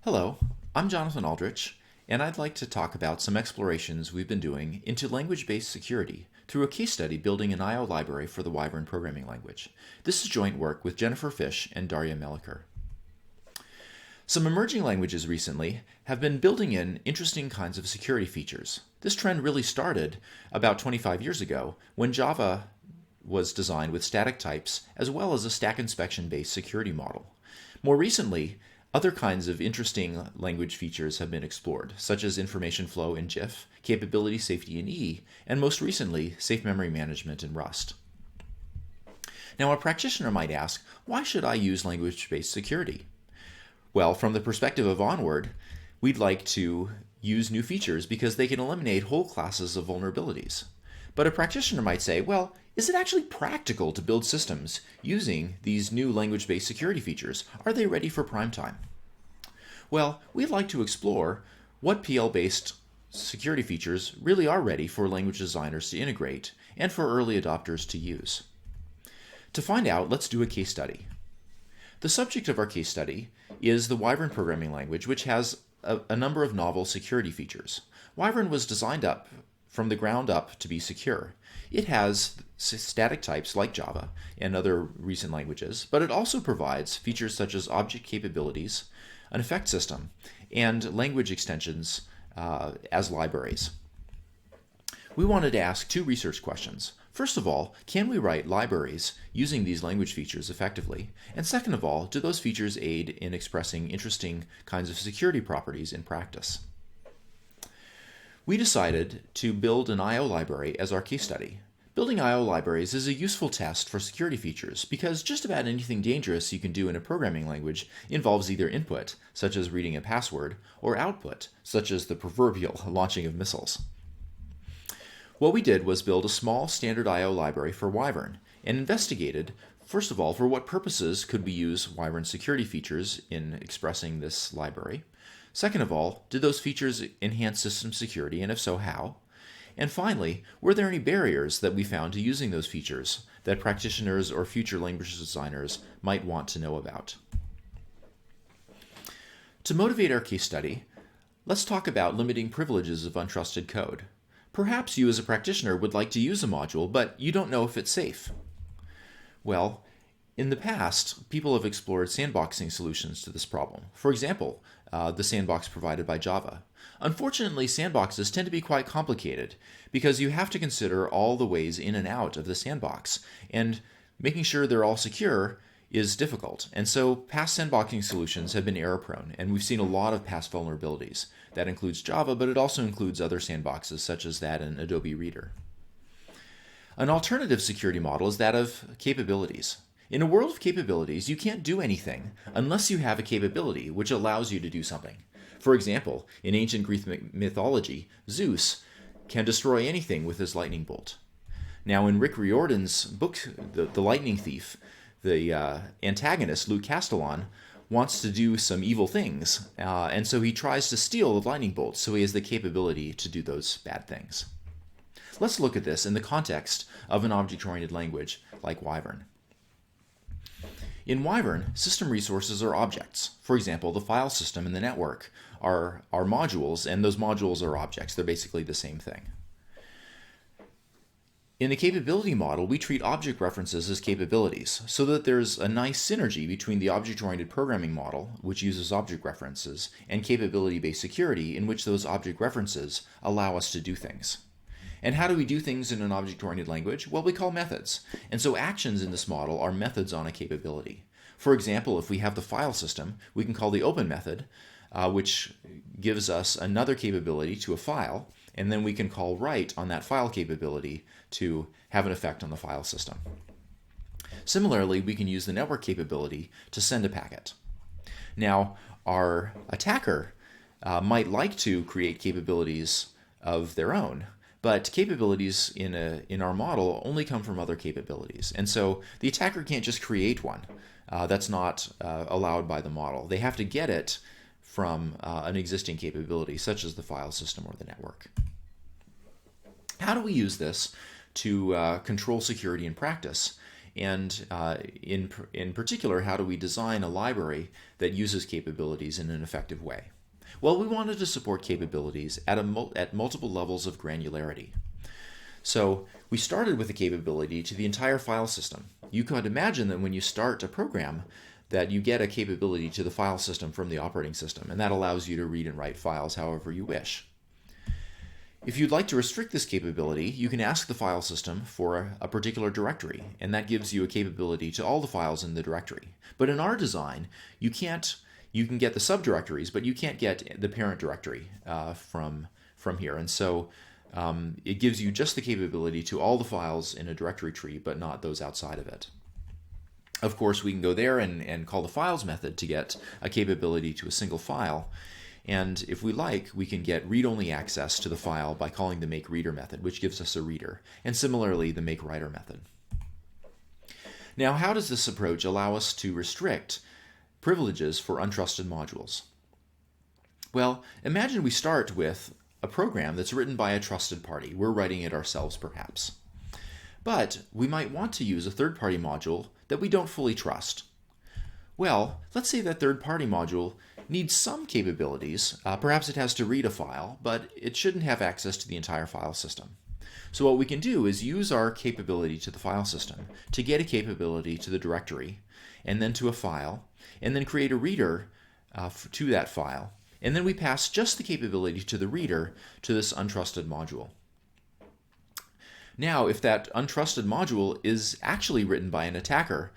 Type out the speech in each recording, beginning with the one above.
Hello, I'm Jonathan Aldrich, and I'd like to talk about some explorations we've been doing into language-based security through a case study building an I/O library for the Wyvern programming language. This is joint work with Jennifer Fish and Darya Melicher. Some emerging languages recently have been building in interesting kinds of security features. This trend really started about 25 years ago when Java was designed with static types as well as a stack inspection-based security model. More recently, other kinds of interesting language features have been explored, such as information flow in GIF, capability safety in E, and most recently, safe memory management in Rust. Now, a practitioner might ask, why should I use language-based security? Well, from the perspective of Onward, we'd like to use new features because they can eliminate whole classes of vulnerabilities. But a practitioner might say, well, is it actually practical to build systems using these new language-based security features? Are they ready for prime time? Well, we'd like to explore what PL-based security features really are ready for language designers to integrate and for early adopters to use. To find out, let's do a case study. The subject of our case study is the Wyvern programming language, which has a number of novel security features. Wyvern was designed up from the ground up to be secure. It has static types like Java and other recent languages, but it also provides features such as object capabilities, an effect system, and language extensions as libraries. We wanted to ask two research questions. First of all, can we write libraries using these language features effectively? And second of all, do those features aid in expressing interesting kinds of security properties in practice? We decided to build an I/O library as our case study. Building I/O libraries is a useful test for security features because just about anything dangerous you can do in a programming language involves either input, such as reading a password, or output, such as the proverbial launching of missiles. What we did was build a small standard I/O library for Wyvern and investigated, first of all, for what purposes could we use Wyvern security features in expressing this library. Second of all, did those features enhance system security, and if so, how? And finally, were there any barriers that we found to using those features that practitioners or future language designers might want to know about? To motivate our case study, let's talk about limiting privileges of untrusted code. Perhaps you as a practitioner would like to use a module, but you don't know if it's safe. Well, in the past, people have explored sandboxing solutions to this problem. For example, the sandbox provided by Java. Unfortunately, sandboxes tend to be quite complicated because you have to consider all the ways in and out of the sandbox, and making sure they're all secure is difficult. And so past sandboxing solutions have been error-prone, and we've seen a lot of past vulnerabilities. That includes Java, but it also includes other sandboxes such as that in Adobe Reader. An alternative security model is that of capabilities. In a world of capabilities, you can't do anything unless you have a capability which allows you to do something. For example, in ancient Greek mythology, Zeus can destroy anything with his lightning bolt. Now, in Rick Riordan's book, The Lightning Thief, the antagonist, Luke Castellan, wants to do some evil things, and so he tries to steal the lightning bolt, so he has the capability to do those bad things. Let's look at this in the context of an object-oriented language like Wyvern. In Wyvern, system resources are objects. For example, the file system and the network are modules, and those modules are objects. They're basically the same thing. In the capability model, we treat object references as capabilities so that there's a nice synergy between the object-oriented programming model, which uses object references, and capability-based security, in which those object references allow us to do things. And how do we do things in an object-oriented language? Well, we call methods. And so actions in this model are methods on a capability. For example, if we have the file system, we can call the open method, which gives us another capability to a file, and then we can call write on that file capability to have an effect on the file system. Similarly, we can use the network capability to send a packet. Now, our attacker might like to create capabilities of their own, but capabilities in our model only come from other capabilities. And so the attacker can't just create one. That's not allowed by the model. They have to get it from an existing capability, such as the file system or the network. How do we use this to control security in practice And in particular, how do we design a library that uses capabilities in an effective way? Well, we wanted to support capabilities at multiple levels of granularity. So we started with a capability to the entire file system. You could imagine that when you start a program, that you get a capability to the file system from the operating system, and that allows you to read and write files however you wish. If you'd like to restrict this capability, you can ask the file system for a particular directory, and that gives you a capability to all the files in the directory. But in our design, you can get the subdirectories, but you can't get the parent directory from here. And so it gives you just the capability to all the files in a directory tree, but not those outside of it. Of course, we can go there and call the files method to get a capability to a single file. And if we like, we can get read-only access to the file by calling the makeReader method, which gives us a reader, and similarly the makeWriter method. Now, how does this approach allow us to restrict privileges for untrusted modules? Well, imagine we start with a program that's written by a trusted party. We're writing it ourselves, perhaps. But we might want to use a third-party module that we don't fully trust. Well, let's say that third-party module needs some capabilities. Perhaps it has to read a file, but it shouldn't have access to the entire file system. So what we can do is use our capability to the file system to get a capability to the directory, and then to a file, and then create a reader to that file. And then we pass just the capability to the reader to this untrusted module. Now, if that untrusted module is actually written by an attacker,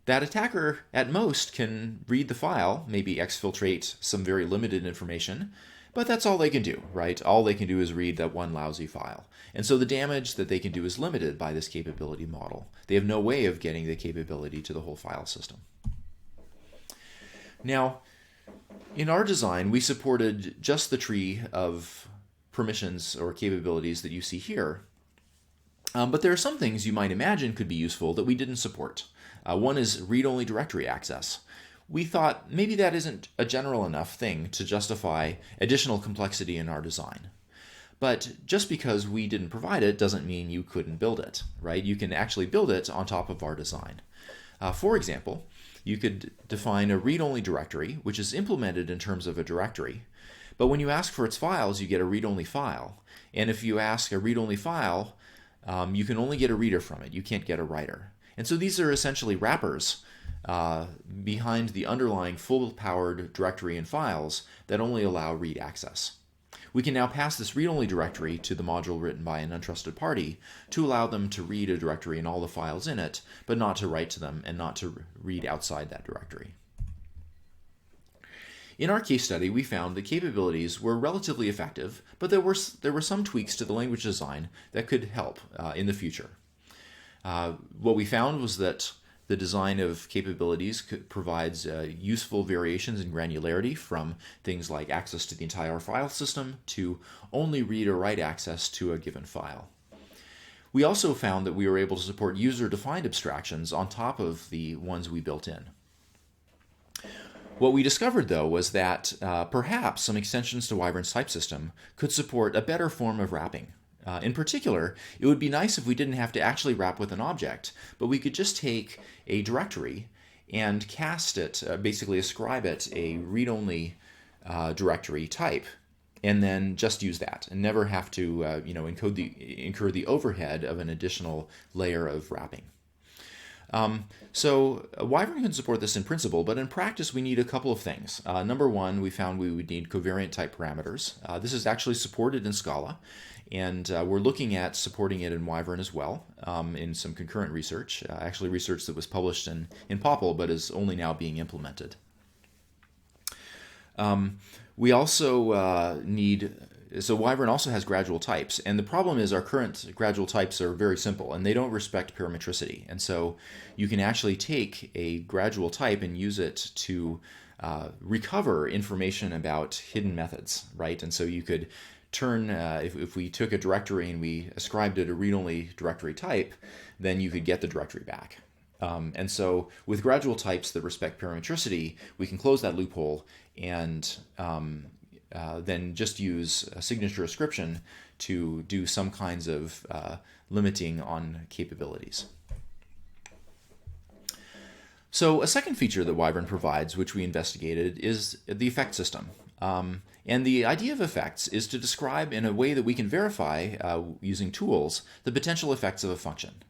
that attacker at most can read the file, maybe exfiltrate some very limited information, but that's all they can do, right? All they can do is read that one lousy file. And so the damage that they can do is limited by this capability model. They have no way of getting the capability to the whole file system. Now, in our design, we supported just the tree of permissions or capabilities that you see here. But there are some things you might imagine could be useful that we didn't support. One is read-only directory access. We thought maybe that isn't a general enough thing to justify additional complexity in our design. But just because we didn't provide it doesn't mean you couldn't build it, right? You can actually build it on top of our design. For example, you could define a read-only directory, which is implemented in terms of a directory. But when you ask for its files, you get a read-only file. And if you ask a read-only file, you can only get a reader from it. You can't get a writer. And so these are essentially wrappers behind the underlying full-powered directory and files that only allow read access. We can now pass this read-only directory to the module written by an untrusted party to allow them to read a directory and all the files in it, but not to write to them and not to read outside that directory. In our case study, we found the capabilities were relatively effective, but there were some tweaks to the language design that could help in the future. What we found was that the design of capabilities provides useful variations in granularity from things like access to the entire file system to only read or write access to a given file. We also found that we were able to support user-defined abstractions on top of the ones we built in. What we discovered, though, was that perhaps some extensions to Wyvern's type system could support a better form of wrapping. In particular, it would be nice if we didn't have to actually wrap with an object, but we could just take a directory and cast it, basically ascribe it a read-only directory type, and then just use that, and never have to incur the overhead of an additional layer of wrapping. So Wyvern can support this in principle, but in practice we need a couple of things. Number one, we found we would need covariant type parameters. This is actually supported in Scala, and we're looking at supporting it in Wyvern as well in some concurrent research, actually research that was published in POPL but is only now being implemented. We also so Wyvern also has gradual types, and the problem is our current gradual types are very simple, and they don't respect parametricity. And so you can actually take a gradual type and use it to recover information about hidden methods, right? And so you could turn, if we took a directory and we ascribed it a read-only directory type, then you could get the directory back. And so with gradual types that respect parametricity, we can close that loophole and then just use a signature ascription to do some kinds of limiting on capabilities. So a second feature that Wyvern provides, which we investigated, is the effect system. And the idea of effects is to describe in a way that we can verify using tools the potential effects of a function.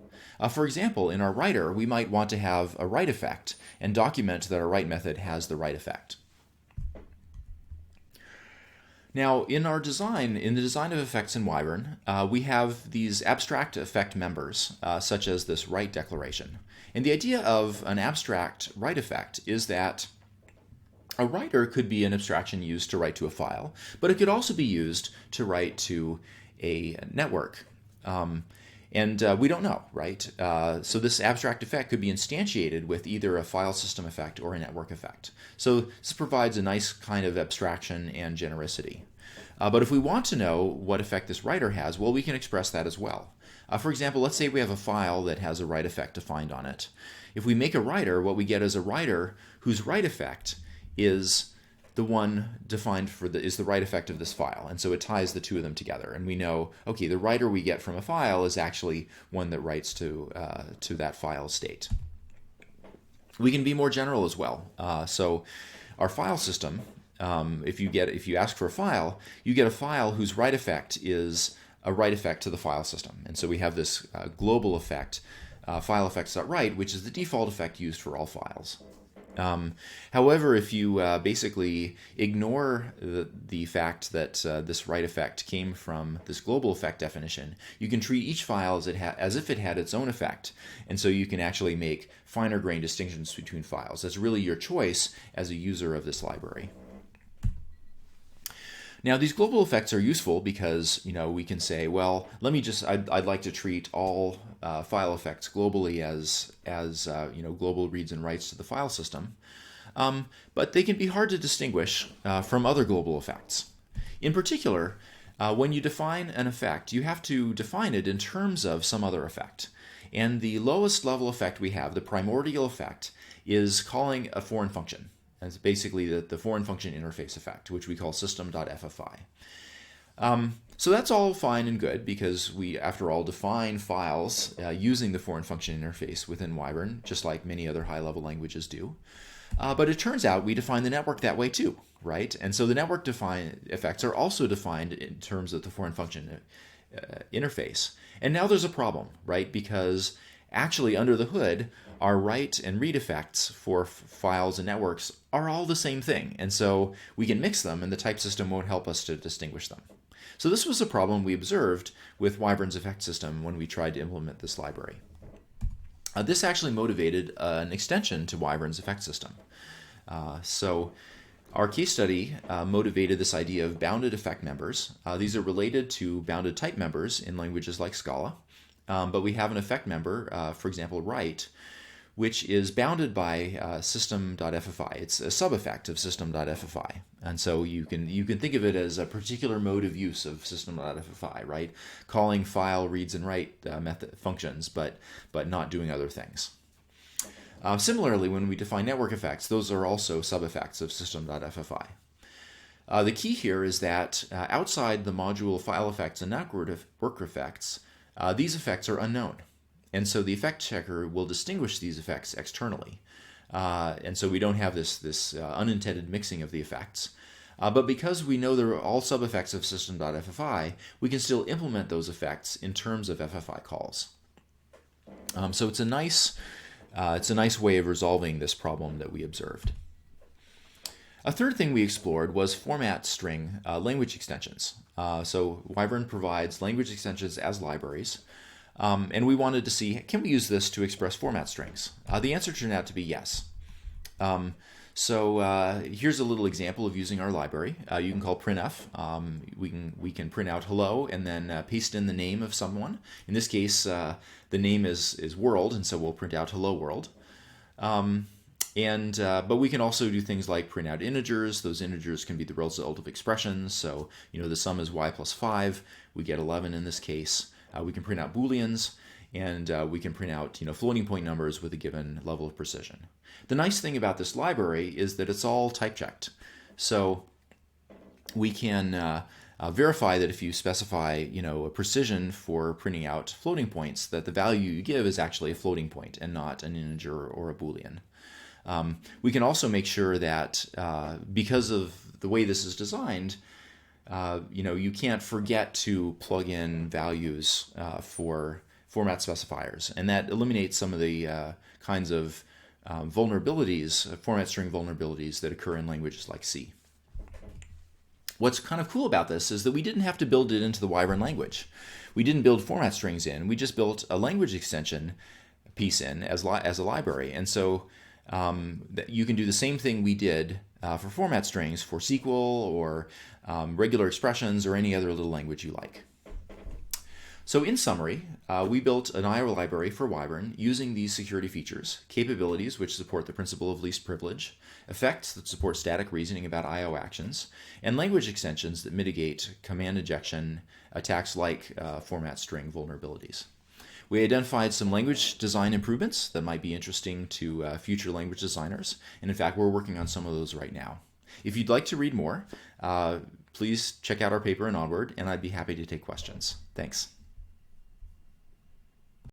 For example, in our writer, we might want to have a write effect and document that our write method has the write effect. Now, in the design of effects in Wyvern, we have these abstract effect members, such as this write declaration. And the idea of an abstract write effect is that a writer could be an abstraction used to write to a file, but it could also be used to write to a network. We don't know, right? So this abstract effect could be instantiated with either a file system effect or a network effect. So this provides a nice kind of abstraction and genericity. But if we want to know what effect this writer has, well, we can express that as well. For example, let's say we have a file that has a write effect defined on it. If we make a writer, what we get is a writer whose write effect is the one defined is the write effect of this file. And so it ties the two of them together. And we know, okay, the writer we get from a file is actually one that writes to that file state. We can be more general as well. So our file system, if you ask for a file, you get a file whose write effect is a write effect to the file system. And so we have this global effect, file effects.write, which is the default effect used for all files. However, if you basically ignore the fact that this write effect came from this global effect definition, you can treat each file as if it had its own effect. And so you can actually make finer grained distinctions between files. That's really your choice as a user of this library. Now, these global effects are useful because, we can say, well, I'd like to treat all file effects globally as global reads and writes to the file system. But they can be hard to distinguish from other global effects. In particular, when you define an effect, you have to define it in terms of some other effect. And the lowest level effect we have, the primordial effect, is calling a foreign function. That's basically the foreign function interface effect, which we call system.ffi. So that's all fine and good because we, after all, define files using the foreign function interface within Wyvern, just like many other high-level languages do. But it turns out we define the network that way too, right? And so the network effects are also defined in terms of the foreign function interface. And now there's a problem, right? Because actually under the hood, our write and read effects for files and networks are all the same thing. And so we can mix them and the type system won't help us to distinguish them. So this was a problem we observed with Wyvern's effect system when we tried to implement this library. This actually motivated an extension to Wyvern's effect system. So our case study motivated this idea of bounded effect members. These are related to bounded type members in languages like Scala. But we have an effect member, for example, write, which is bounded by system.ffi. It's a sub-effect of system.ffi. And so you can think of it as a particular mode of use of system.ffi, right? Calling file reads and write method functions, but not doing other things. Similarly, when we define network effects, those are also sub-effects of system.ffi. The key here is that outside the module file effects and network effects, these effects are unknown. And so the effect checker will distinguish these effects externally. And so we don't have this unintended mixing of the effects. But because we know they're all sub-effects of system.ffi, we can still implement those effects in terms of FFI calls. So it's a nice way of resolving this problem that we observed. A third thing we explored was format string language extensions. So Wyvern provides language extensions as libraries. And we wanted to see, can we use this to express format strings? The answer turned out to be yes. So here's a little example of using our library. You can call printf. We can print out hello and then paste in the name of someone. In this case, the name is world, and so we'll print out hello world. But we can also do things like print out integers. Those integers can be the result of expressions. So the sum is y plus 5. We get 11 in this case. We can print out booleans, and we can print out floating point numbers with a given level of precision. The nice thing about this library is that it's all type checked. So we can verify that if you specify a precision for printing out floating points, that the value you give is actually a floating point and not an integer or a boolean. We can also make sure that because of the way this is designed, you can't forget to plug in values for format specifiers, and that eliminates some of the kinds of vulnerabilities, format string vulnerabilities that occur in languages like C. What's kind of cool about this is that we didn't have to build it into the Wyvern language. We didn't build format strings in. We just built a language extension piece in as a library. And so you can do the same thing we did for format strings for SQL or regular expressions or any other little language you like. So in summary, we built an I/O library for Wyvern using these security features: capabilities which support the principle of least privilege, effects that support static reasoning about I/O actions, and language extensions that mitigate command injection attacks like format string vulnerabilities. We identified some language design improvements that might be interesting to future language designers, and in fact we're working on some of those right now. If you'd like to read more, please check out our paper in Onward, and I'd be happy to take questions. Thanks.